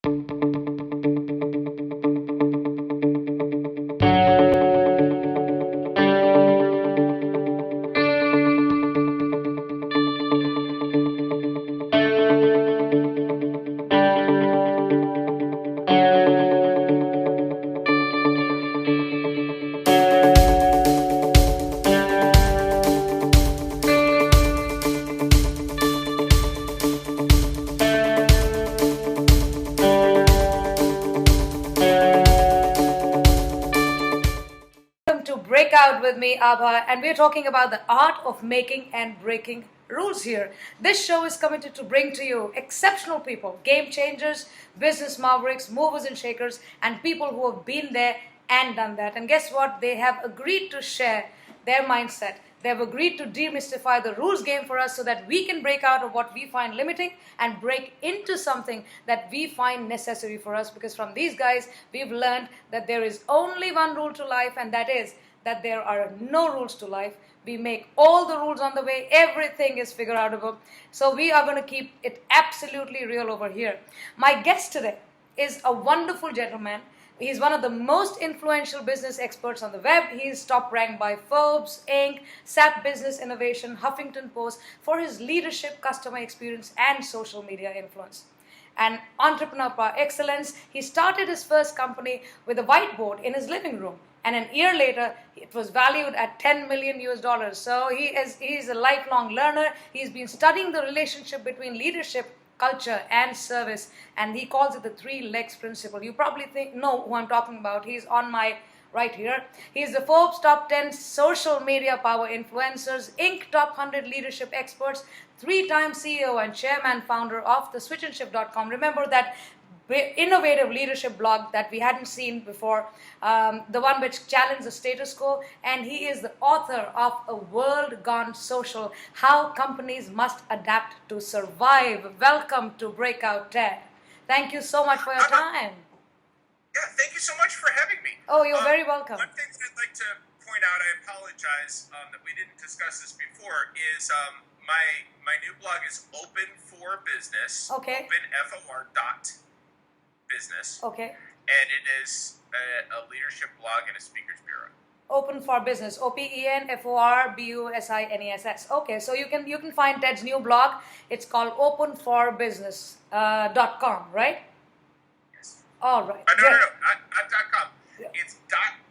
Welcome to Breakout with me, Abha, and we're talking about the art of making and breaking rules here. This show is committed to bring to you exceptional people, game changers, business mavericks, movers and shakers, and people who have been there and done that. And guess what? They have agreed to share their mindset. They have agreed to demystify the rules game for us so that we can break out of what we find limiting and break into something that we find necessary for us. Because from these guys, we've learned that there is only one rule to life, and that is that there are no rules to life. We make all the rules on the way. Everything is figure outable. So we are going to keep it absolutely real over here. My guest today is a wonderful gentleman. He's one of the most influential business experts on the web. He's top ranked by Forbes, Inc., SAP Business Innovation, Huffington Post for his leadership, customer experience, and social media influence. An entrepreneur par excellence, he started his first company with a whiteboard in his living room. And an year later, it was valued at 10 million US dollars. So he is a lifelong learner. He's been studying the relationship between leadership, culture, and service, and he calls it the 3 legs principle. You probably know who I'm talking about. He's on my right here. He's the Forbes top 10 social media power influencers, Inc. top 100 leadership experts, 3-time CEO and chairman founder of the switchandshift.com. Remember that innovative leadership blog that we hadn't seen before, the one which challenged the status quo, and he is the author of A World Gone Social, How Companies Must Adapt to Survive. Welcome to Breakout, Ted. Thank you so much for your time. Yeah, thank you so much for having me. Oh, you're very welcome. One thing that I'd like to point out, I apologize that we didn't discuss this before, is my new blog is Open for Business. Okay. Open, F-O-R dot business. Okay. And it is a leadership blog and a speakers bureau. Open for Business, OpenForBusiness. Okay, so you can find Ted's new blog. It's called openforbusiness.com, right? Yes. All right. No, not .com. Yeah. It's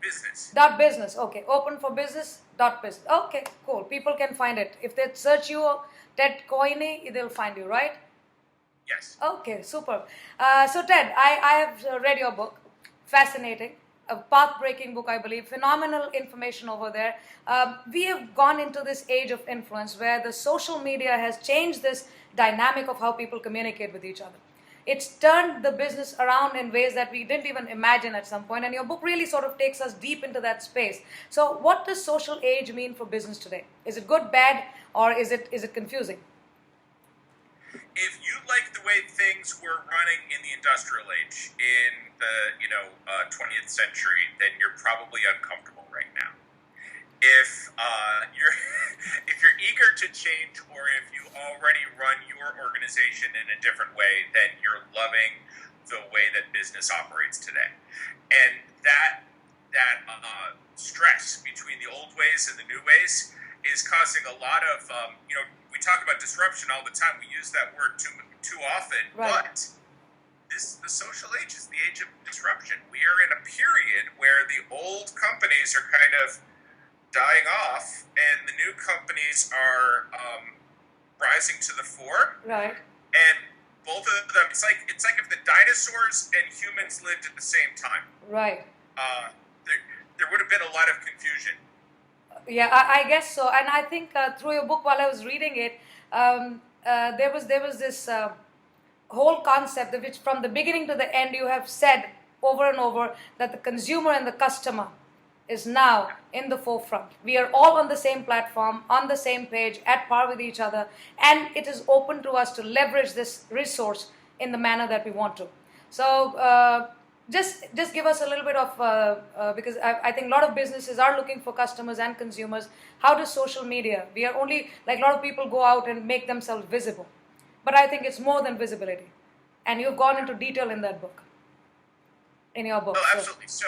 .business. .business. Okay, openforbusiness.business. Okay, cool. People can find it. If they search you, Ted Coine, they'll find you, right? Yes. Okay, super. So Ted, I have read your book. Fascinating. A path-breaking book, I believe. Phenomenal information over there. We have gone into this age of influence where the social media has changed this dynamic of how people communicate with each other. It's turned the business around in ways that we didn't even imagine at some point, and your book really sort of takes us deep into that space. So what does social age mean for business today? Is it good, bad, or is it confusing? If you like the way things were running in the industrial age in the 20th century, then you're probably uncomfortable right now. If you're if you're eager to change, or if you already run your organization in a different way, then you're loving the way that business operates today. And that stress between the old ways and the new ways is causing a lot of we talk about disruption all the time. We use that word too often, right. But the social age is the age of disruption. We are in a period where the old companies are kind of dying off, and the new companies are rising to the fore. Right. And both of them, it's like if the dinosaurs and humans lived at the same time. Right. There would have been a lot of confusion. Yeah, I guess so. And I think through your book, while I was reading it, there was this whole concept which from the beginning to the end you have said over and over that the consumer and the customer is now in the forefront. We are all on the same platform, on the same page, at par with each other, and it is open to us to leverage this resource in the manner that we want to. So just give us a little bit of, because I think a lot of businesses are looking for customers and consumers. How does social media, we are only, like a lot of people go out and make themselves visible. But I think it's more than visibility. and you've gone into detail in that book, in your book. Oh, absolutely. So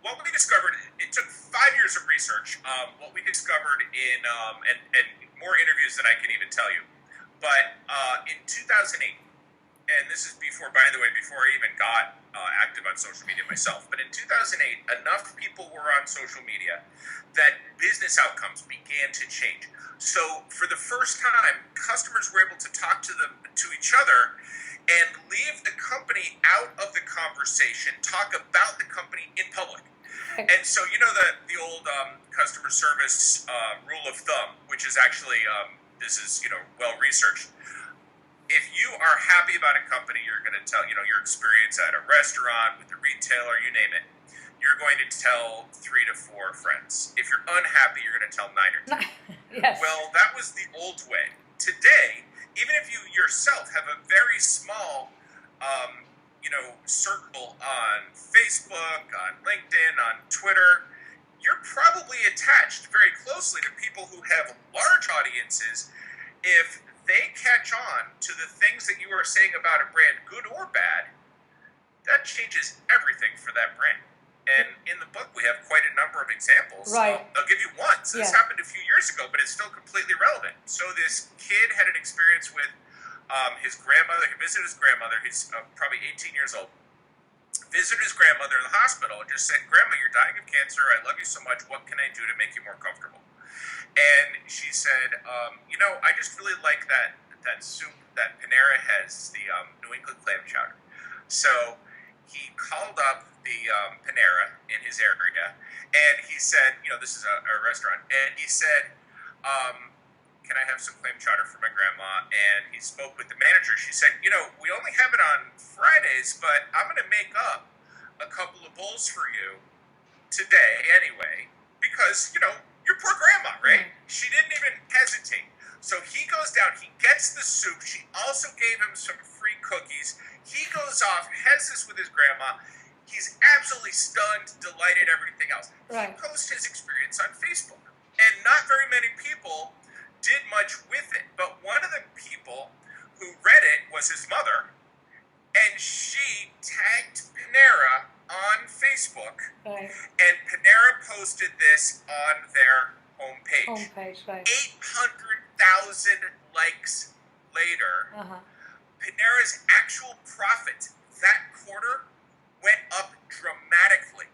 what we discovered, it took 5 years of research. What we discovered and more interviews than I can even tell you. But in 2008, and this is before, by the way, before I even got active on social media myself. But in 2008, enough people were on social media that business outcomes began to change. So for the first time, customers were able to talk to each other and leave the company out of the conversation, talk about the company in public. And so you know the old customer service rule of thumb, which is actually this is well researched. If you are happy about a company, you're going to tell your experience at a restaurant with the retailer, you name it. You're going to tell 3 to 4 friends. If you're unhappy, you're going to tell 9 or 10. Yes. Well, that was the old way. Today, even if you yourself have a very small circle on Facebook, on LinkedIn, on Twitter, you're probably attached very closely to people who have large audiences. If they catch on to the things that you are saying about a brand, good or bad, that changes everything for that brand. And in the book, we have quite a number of examples. Right. I'll give you one. So this happened a few years ago, but it's still completely relevant. So this kid had an experience with his grandmother. He visited his grandmother. He's probably 18 years old. Visited his grandmother in the hospital and just said, "Grandma, you're dying of cancer. I love you so much. What can I do to make you more comfortable?" And she said, I just really like that soup that Panera has, the New England clam chowder. So he called up the Panera in his area, and he said, this is a restaurant, and he said, can I have some clam chowder for my grandma? And he spoke with the manager. She said, we only have it on Fridays, but I'm going to make up a couple of bowls for you today anyway, because, your poor grandma, right? She didn't even hesitate. So he goes down, he gets the soup. She also gave him some free cookies. He goes off, has this with his grandma. He's absolutely stunned, delighted, everything else. Right. He posts his experience on Facebook. And not very many people did much with it. But one of the people who read it was his mother. And she tagged Panera on Facebook. Right. And Panera posted this on their homepage. Right. 800,000 likes later, Panera's actual profit that quarter went up dramatically.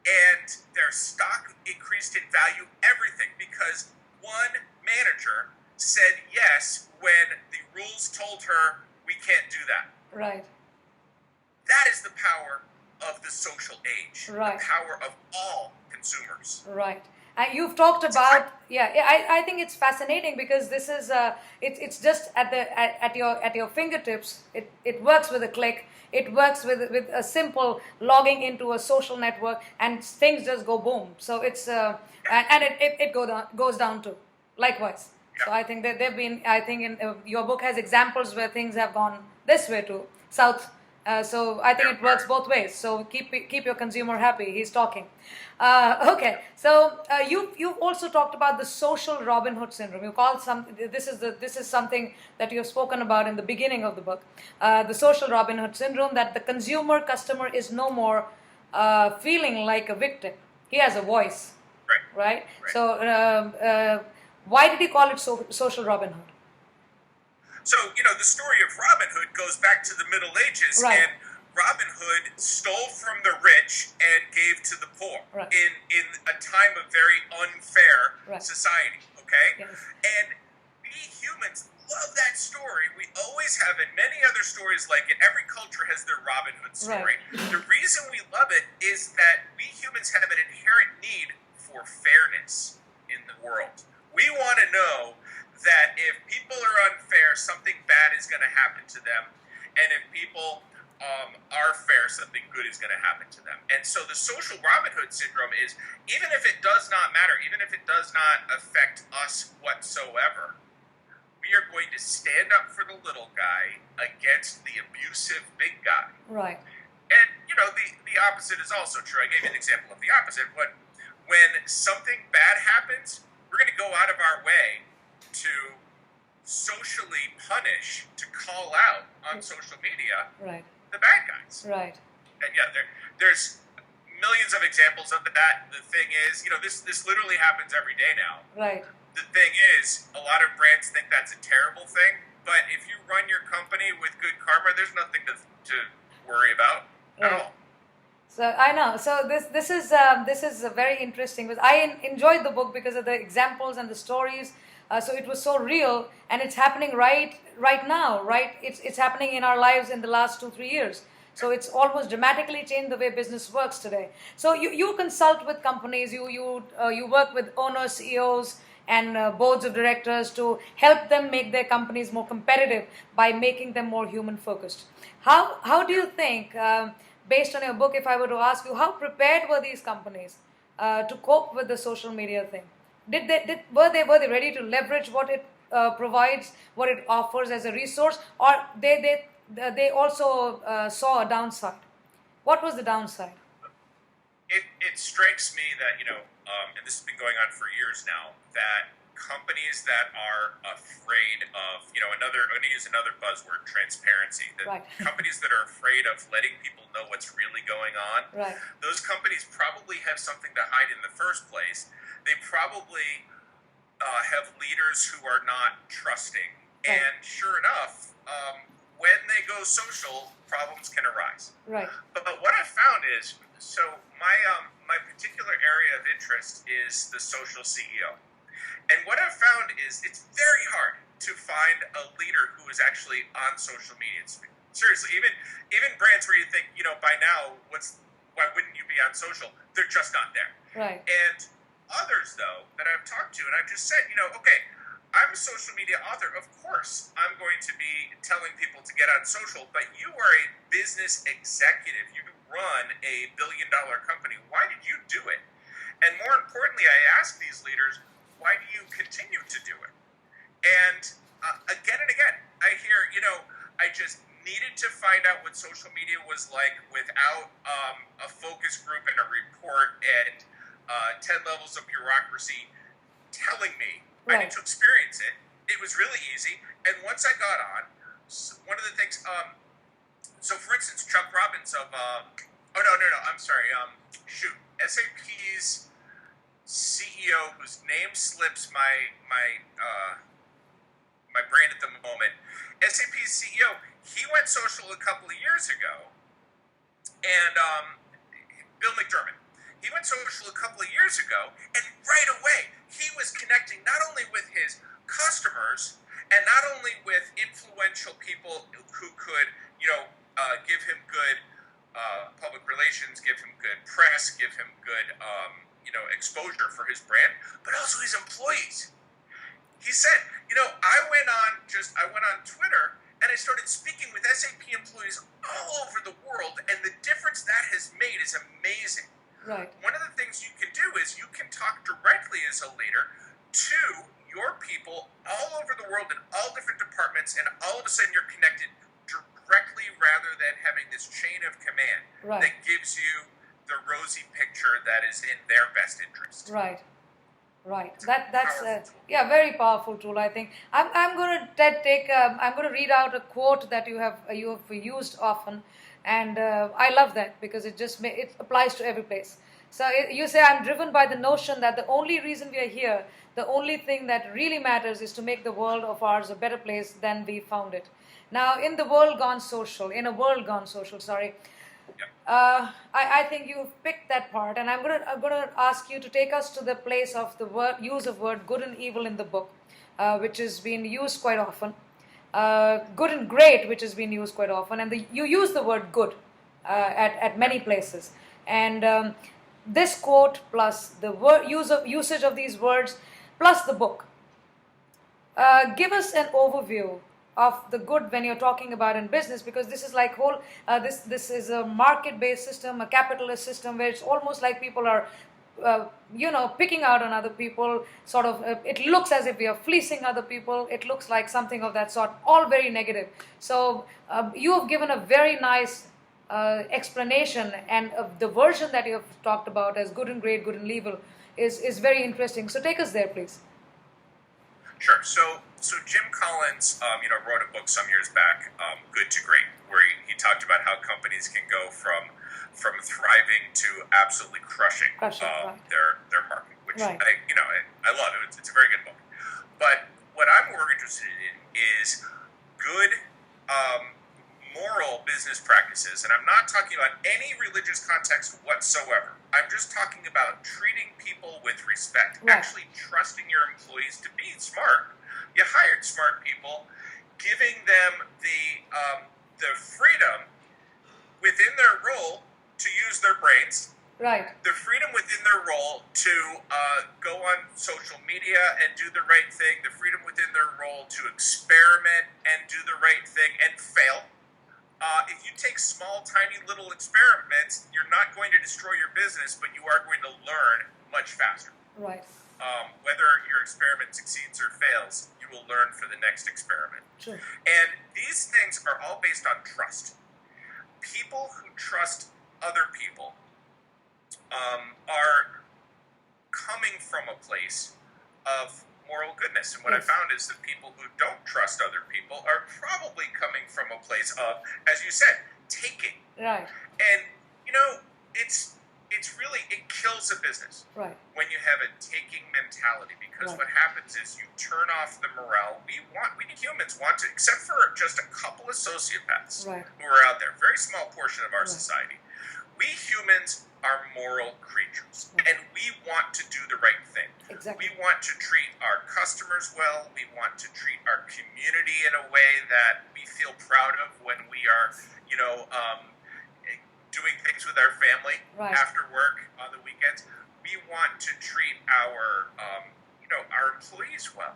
And their stock increased in value, everything, because one manager said yes when the rules told her we can't do that. Right. That is the power of the social age. Right. The power of all consumers. Right. You've talked about I think it's fascinating because this is it's just at your fingertips. It works with a click. It works with a simple logging into a social network, and things just go boom. So it's and it goes down too. Likewise. Yeah. So I think that your book has examples where things have gone this way too, south. So I think it works both ways. So keep your consumer happy. He's talking. Okay. So you've also talked about the social Robin Hood syndrome. You call this is something that you've spoken about in the beginning of the book. The social Robin Hood syndrome, that the customer is no more feeling like a victim. He has a voice. Right. So why did he call it social Robin Hood? So, the story of Robin Hood goes back to the Middle Ages, and Robin Hood stole from the rich and gave to the poor in a time of very unfair society, okay? Yes. And we humans love that story. We always have it. Many other stories like it. Every culture has their Robin Hood story. Right. The reason we love it is that we humans have an inherent need for fairness in the world. We want to know that if people are unfair, something bad is going to happen to them. And if people are fair, something good is going to happen to them. And so the social Robin Hood syndrome is, even if it does not matter, even if it does not affect us whatsoever, we are going to stand up for the little guy against the abusive big guy. Right. And, the opposite is also true. I gave you an example of the opposite. But when something bad happens, we're going to go out of our way to socially punish, to call out on social media Right. the bad guys. Right. And yeah, there's millions of examples of that. The thing is, this literally happens every day now. Right. The thing is, a lot of brands think that's a terrible thing, but if you run your company with good karma, there's nothing to worry about at all. So I know. So this is very interesting. Because I enjoyed the book because of the examples and the stories. So it was so real, and it's happening right now. Right, it's happening in our lives in the last 2-3 years. So it's almost dramatically changed the way business works today. So you consult with companies. You work with owners, CEOs, and boards of directors to help them make their companies more competitive by making them more human focused. How do you think? Based on your book, if I were to ask you, how prepared were these companies to cope with the social media thing? Were they ready to leverage what it provides, what it offers as a resource, or they also saw a downside? What was the downside? It strikes me that, and this has been going on for years now, that companies that are afraid of, I'm going to use another buzzword, transparency. Right. Companies that are afraid of letting people know what's really going on, Right. those companies probably have something to hide in the first place. They probably have leaders who are not trusting. Right. And sure enough, when they go social, problems can arise. Right. But what I've found is, so my particular area of interest is the social CEO. And what I've found is it's very hard to find a leader who is actually on social media. Seriously, even brands where you think, by now, why wouldn't you be on social? They're just not there. Right. And others, though, that I've talked to, and I've just said, okay, I'm a social media author. Of course, I'm going to be telling people to get on social, but you are a business executive. You run a billion-dollar company. Why did you do it? And more importantly, I ask these leaders, why do you continue to do it? And again and again, I hear, I just needed to find out what social media was like without a focus group and a report and 10 levels of bureaucracy telling me. Right. I need to experience it. It was really easy. And once I got on, one of the things, so for instance, Chuck Robbins of, I'm sorry, SAP's CEO, whose name slips my brain at the moment, SAP's CEO, he went social a couple of years ago, and Bill McDermott, he went social a couple of years ago, and right away, he was connecting not only with his customers, and not only with influential people who could, give him good public relations, give him good press, give him good, exposure for his brand, but also his employees. He said, I went on Twitter and I started speaking with SAP employees all over the world, and the difference that has made is amazing. Right. One of the things you can do is you can talk directly as a leader to your people all over the world in all different departments, and all of a sudden you're connected directly rather than having this chain of command that gives you the rosy picture that is in their best interest. Right. That's very powerful tool. I think I'm going to read out a quote that you have used often, and I love that because it applies to every place. So you say, I'm driven by the notion that the only reason we are here, the only thing that really matters, is to make the world of ours a better place than we found it. Now, in a world gone social, I think you've picked that part, and I'm gonna ask you to take us to the place of the use of word good and evil in the book, which has been used quite often. Good and great, which has been used quite often, and you use the word good at many places. And this quote plus the usage of these words plus the book, give us an overview of the good when you're talking about in business, because this is like this is a market-based system, a capitalist system, where it's almost like people are picking out on other people, sort of. It looks as if we are fleecing other people. It looks like something of that sort, all very negative. So you have given a very nice explanation, and the version that you have talked about as good and great, good and evil is very interesting. So take us there, please. Sure. So So Jim Collins, wrote a book some years back, Good to Great, where he talked about how companies can go from thriving to absolutely crushing Right. their market, which Right. I love it. It's a very good book. But what I'm more interested in is good moral business practices, and I'm not talking about any religious context whatsoever. I'm just talking about treating people with respect, Right. actually trusting your employees to be smart. You hired smart people, giving them the freedom within their role to use their brains, Right. the freedom within their role to go on social media and do the right thing, the freedom within their role to experiment and do the right thing and fail. If you take small, tiny little experiments, you're not going to destroy your business, but you are going to learn much faster. Right. Whether your experiment succeeds or fails, you will learn for the next experiment. True. And these things are all based on trust. People who trust other people are coming from a place of moral goodness. And what I Yes. found is that people who don't trust other people are probably coming from a place of, as you said, taking. Right. And, it's really, it kills a business Right. when you have a taking mentality, because Right. what happens is you turn off the morale. We humans want to, except for just a couple of sociopaths Right. who are out there, very small portion of our Right. society. We humans are moral creatures, Right. and we want to do the right thing. Exactly. We want to treat our customers well. We want to treat our community in a way that we feel proud of when we are, doing things with our family Right. after work on the weekends. We want to treat our employees well.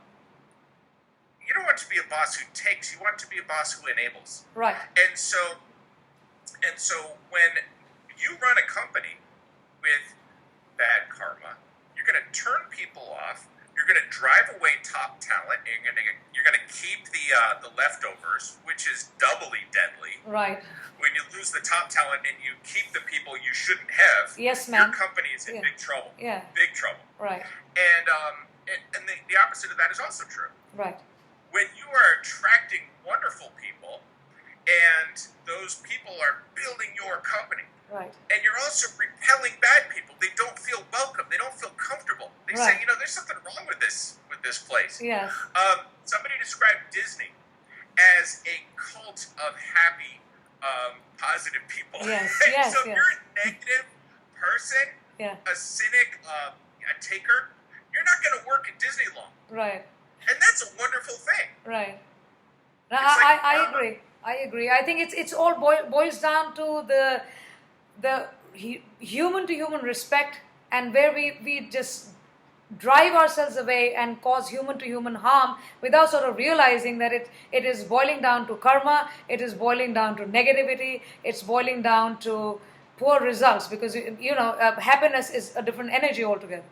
You don't want to be a boss who takes. You want to be a boss who enables. Right. And so when you run a company with bad karma, you're going to turn people off. You're going to drive away top talent, and you're going to keep the leftovers, which is doubly deadly. Right. When you lose the top talent and you keep the people you shouldn't have, Yes, your man. company is in Yeah. big trouble. Yeah. Big trouble. Right. And the opposite of that is also true. Right. When you are attracting wonderful people, and those people are building your company, Right. and you're also repelling bad people, they don't feel welcome, they don't feel comfortable. They Right. say, there's something wrong with this place. Yes. Somebody described Disney as a cult of happy, positive people. Yes, And yes, so if yes. you're a negative person, Yeah. a cynic, a taker, you're not going to work at Disney long. Right. And that's a wonderful thing. Right. No, It's like, I agree. I agree. I think it's all boils down to the human to human respect, and where we just drive ourselves away and cause human to human harm without sort of realizing that it is boiling down to karma, it is boiling down to negativity, it's boiling down to poor results, because happiness is a different energy altogether.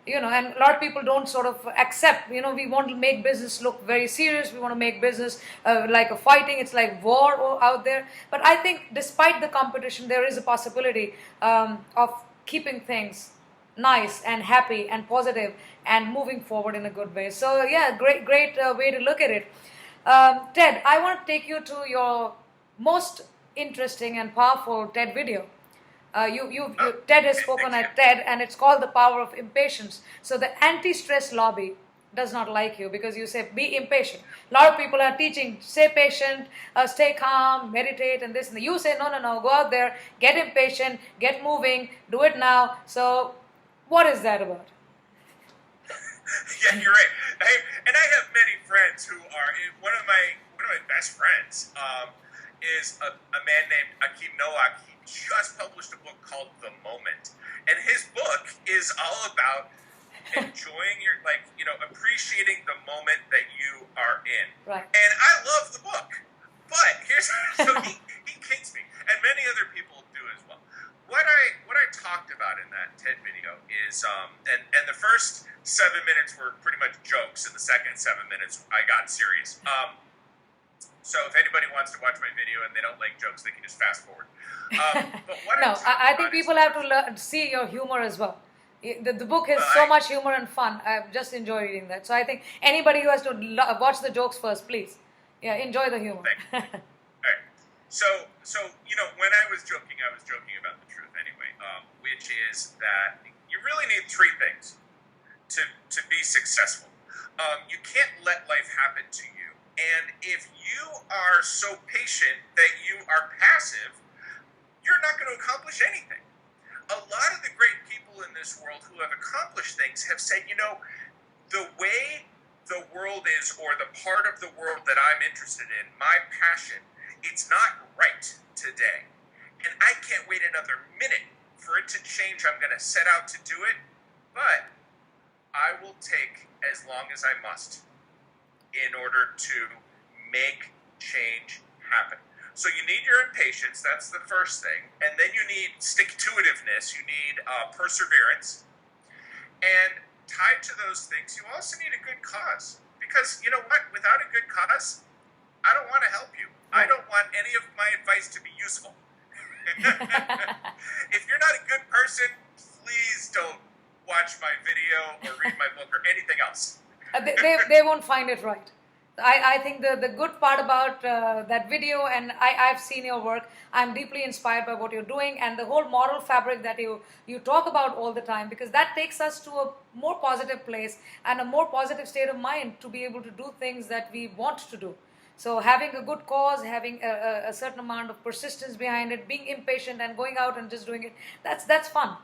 And a lot of people don't sort of accept, we want to make business look very serious, we want to make business like a fighting, it's like war out there. But I think despite the competition, there is a possibility of keeping things nice and happy and positive and moving forward in a good way. So yeah, great way to look at it. Ted, I want to take you to your most interesting and powerful TED video. Ted has spoken at TED, and it's called The Power of Impatience. So the anti-stress lobby does not like you because you say be impatient. A lot of people are teaching stay patient, stay calm, meditate, and this and that. You say no, go out there, get impatient, get moving, do it now. So what is that about? Yeah, you're right. I have many friends who are, one of my best friends is a man named Akim Noak. He just published a book called The Moment, and his book is all about enjoying appreciating the moment that you are in. Right. And I love the book, but he kicks me, and many other people do as well. What I talked about in that TED video is, and the first 7 minutes were pretty much jokes, and the second 7 minutes I got serious. So if anybody wants to watch my video and they don't like jokes, they can just fast forward. But what No, I think people have to see your humor as well. The book has Well, so much humor and fun. I've just enjoyed reading that. So I think anybody who has to watch the jokes first, please, yeah, enjoy the humor. All right. So when I was joking about the truth anyway, which is that you really need three things to be successful. You can't let life happen to you, and if you are so patient that you are passive, you're not going to accomplish anything. A lot of the great people in this world who have accomplished things have said, the way the world is, or the part of the world that I'm interested in, my passion, it's not right today. And I can't wait another minute for it to change. I'm going to set out to do it, but I will take as long as I must in order to make change happen. So you need your impatience, that's the first thing. And then you need stick-to-itiveness, you need perseverance. And tied to those things, you also need a good cause. Because you know what? Without a good cause, I don't want to help you. I don't want any of my advice to be useful. If you're not a good person, please don't watch my video or read my book or anything else. They won't find it right. I think the good part about that video, and I've seen your work, I'm deeply inspired by what you're doing and the whole moral fabric that you talk about all the time, because that takes us to a more positive place and a more positive state of mind to be able to do things that we want to do. So having a good cause, having a certain amount of persistence behind it, being impatient and going out and just doing it, that's fun.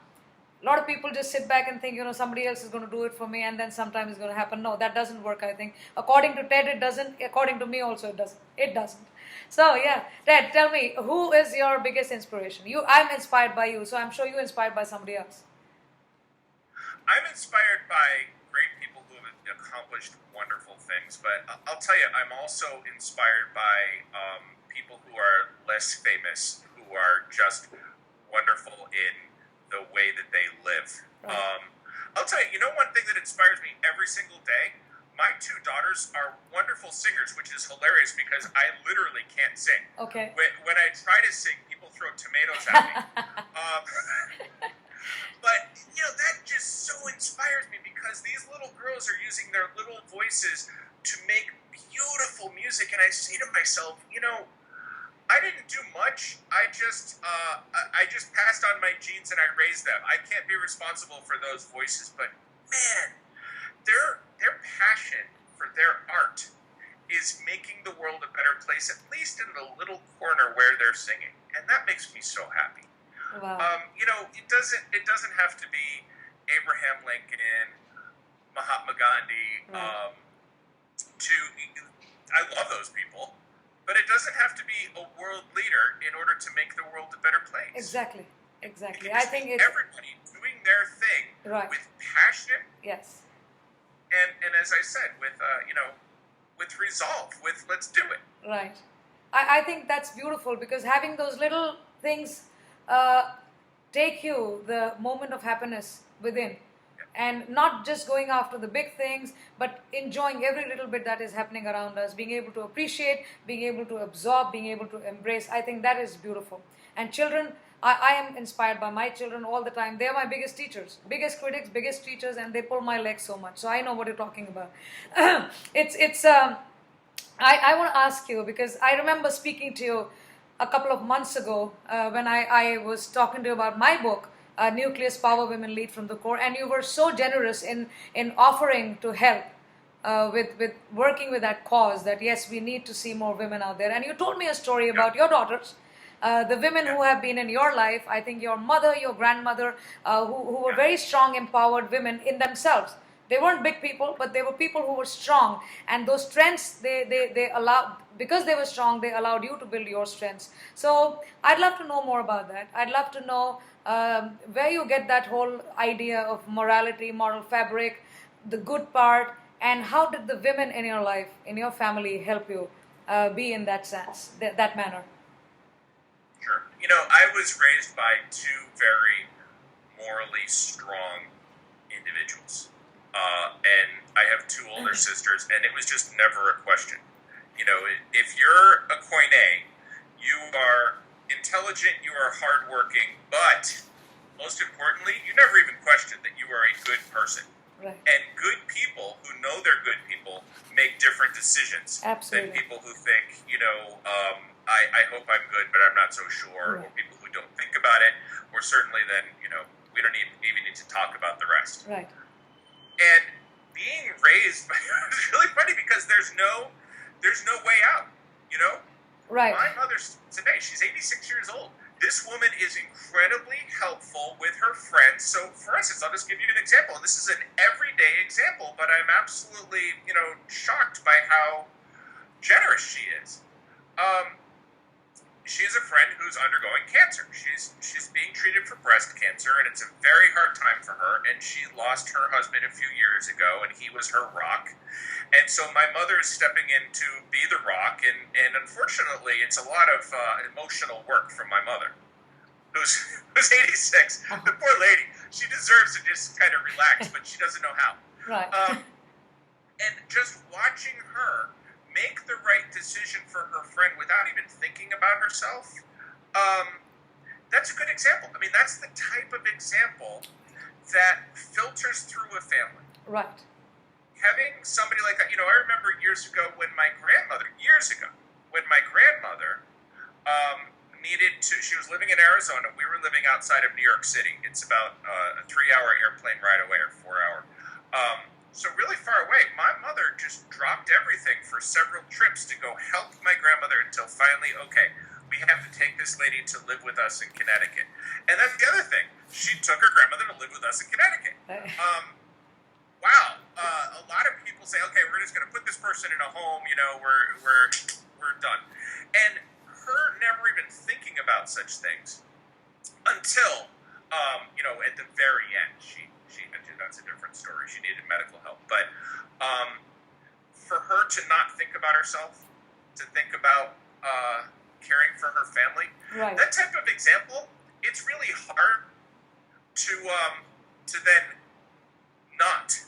A lot of people just sit back and think, somebody else is going to do it for me, and then sometimes it's going to happen. No, that doesn't work, I think. According to Ted, it doesn't. According to me also, it doesn't. It doesn't. So, yeah. Ted, tell me, who is your biggest inspiration? I'm inspired by you, so I'm sure you're inspired by somebody else. I'm inspired by great people who have accomplished wonderful things, but I'll tell you, I'm also inspired by people who are less famous, who are just wonderful in the way that they live. Right. I'll tell you, one thing that inspires me every single day, my two daughters are wonderful singers, which is hilarious because I literally can't sing. Okay. When I try to sing, people throw tomatoes at me. But, that just so inspires me because these little girls are using their little voices to make beautiful music, and I say to myself, I didn't do much. I just passed on my genes and I raised them. I can't be responsible for those voices, but man, their passion for their art is making the world a better place, at least in the little corner where they're singing, and that makes me so happy. Wow. It doesn't have to be Abraham Lincoln, Mahatma Gandhi. Right. I love those people. But it doesn't have to be a world leader in order to make the world a better place. Exactly. I think it's everybody doing their thing with passion. Yes. And as I said, with resolve, with let's do it. Right. I think that's beautiful because having those little things take you the moment of happiness within. And not just going after the big things, but enjoying every little bit that is happening around us, being able to appreciate, being able to absorb, being able to embrace. I think that is beautiful. And children, I am inspired by my children all the time. They are my biggest teachers, biggest critics, biggest teachers, and they pull my leg so much. So I know what you're talking about. I want to ask you, because I remember speaking to you a couple of months ago when I was talking to you about my book, Nucleus: Power Women Lead from the Core, and you were so generous in offering to help with working with that cause, that yes, we need to see more women out there. And you told me a story about your daughters, the women who have been in your life. I think your mother, your grandmother, who were very strong, empowered women in themselves. They weren't big people, but they were people who were strong, and those strengths they allowed, because they were strong, they allowed you to build your strengths. So I'd love to know more about that. I'd love to know where you get that whole idea of morality, moral fabric, the good part, and how did the women in your life, in your family, help you be in that sense, that manner? Sure. I was raised by two very morally strong individuals. And I have two older sisters, and it was just never a question. If you're a Coine, you are intelligent, you are hardworking, but most importantly, you never even question that you are a good person. Right. And good people who know they're good people make different decisions Absolutely. than people who think, I hope I'm good, but I'm not so sure, Right. or people who don't think about it, or certainly then, we don't even need to talk about the rest. Right. And being raised, it's really funny because there's no way out, Right. My mother's today, she's 86 years old. This woman is incredibly helpful with her friends. So, for instance, I'll just give you an example. This is an everyday example, but I'm absolutely, shocked by how generous she is. She has a friend who's undergoing cancer. She's being treated for breast cancer, and it's a very hard time for her. And she lost her husband a few years ago, and he was her rock. And so my mother is stepping in to be the rock, and unfortunately, it's a lot of emotional work from my mother, who's 86. The poor lady, she deserves to just kind of relax, but she doesn't know how. Right. And just watching her make the right decision for her friend without even thinking about herself, that's a good example. I mean, that's the type of example that filters through a family. Right. Having somebody like that, I remember years ago when my grandmother she was living in Arizona. We were living outside of New York City. It's about a 3-hour airplane ride away, or 4-hour. So really far away. My mother just dropped everything for several trips to go help my grandmother until finally, okay, we have to take this lady to live with us in Connecticut. And that's the other thing. She took her grandmother to live with us in Connecticut. Wow. A lot of people say, okay, we're just going to put this person in a home, we're done. And her never even thinking about such things until, at the very end, that's a different story. She needed medical help. But for her to not think about herself, to think about caring for her family, Right. that type of example, it's really hard to then not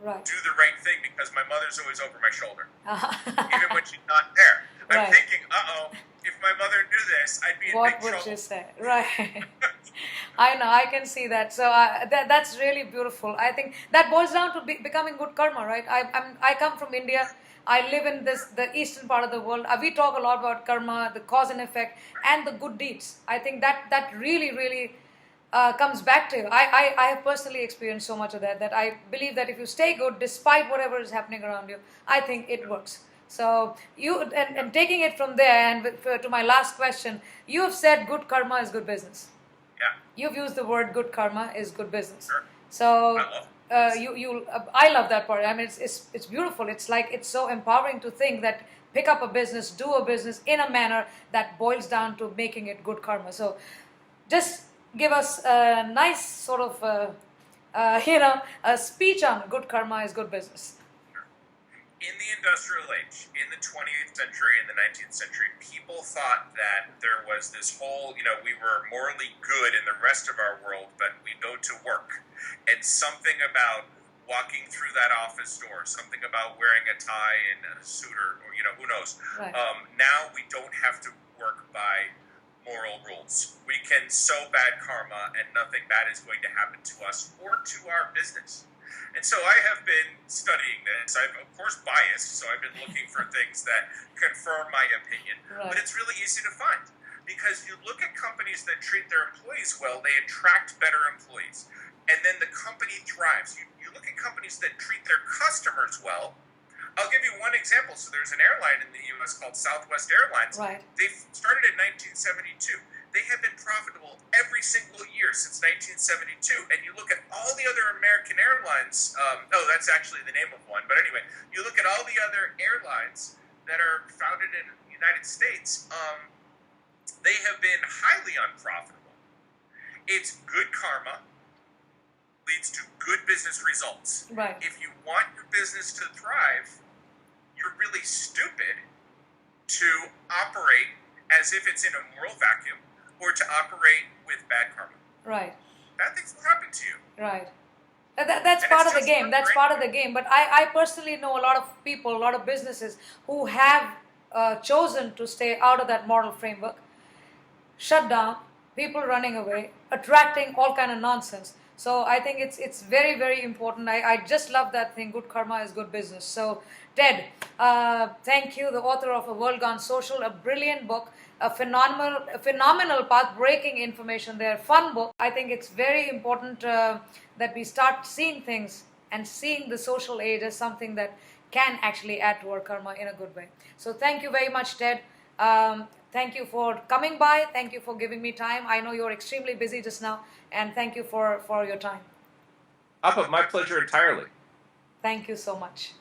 Right. do the right thing, because my mother's always over my shoulder, Uh-huh. even when she's not there. I'm Right. thinking, if my mother knew this, I'd be in What big would trouble. you say? Right. I know, I can see that. So that's really beautiful. I think that boils down to becoming good karma, right? I come from India. I live in the eastern part of the world. We talk a lot about karma, the cause and effect, and the good deeds. I think that really comes back to you. I have personally experienced so much of that I believe that if you stay good despite whatever is happening around you, I think it works. So you and taking it from there, and to my last question, you have said good karma is good business. Yeah. You've used the word good karma is good business. Sure. So I love I love that part. I mean, it's beautiful. It's like, it's so empowering to think that pick up a business, do a business in a manner that boils down to making it good karma. So just give us a nice sort of a speech on good karma is good business. In the industrial age, in the 20th century, in the 19th century, people thought that there was this whole, we were morally good in the rest of our world, but we go to work. And something about walking through that office door, something about wearing a tie and a suit, or who knows. Right. Now we don't have to work by moral rules. We can sow bad karma, and nothing bad is going to happen to us or to our business. And so I have been studying this. I'm, of course, biased, so I've been looking for things that confirm my opinion. Right. But it's really easy to find, because you look at companies that treat their employees well, they attract better employees. And then the company thrives. You look at companies that treat their customers well. I'll give you one example. So there's an airline in the U.S. called Southwest Airlines. Right. They started in 1972. They have been profitable every single year since 1972. And you look at all the other American airlines. That's actually the name of one. But anyway, you look at all the other airlines that are founded in the United States. They have been highly unprofitable. It's good karma leads to good business results. Right. If you want your business to thrive, you're really stupid to operate as if it's in a moral vacuum, or to operate with bad karma. Right. Bad things will happen to you. Right. That's And part it's of the just game. not That's great. part of the game. But I personally know a lot of people, a lot of businesses who have chosen to stay out of that moral framework, shut down, people running away, attracting all kind of nonsense. So I think it's very, very important. I just love that thing. Good karma is good business. So Ted, thank you, the author of A World Gone Social, a brilliant book, a phenomenal path-breaking information there, fun book. I think it's very important that we start seeing things and seeing the social aid as something that can actually add to our karma in a good way. So thank you very much, Ted. Thank you for coming by. Thank you for giving me time. I know you're extremely busy just now, and thank you for your time. Abha, my pleasure entirely. Thank you so much.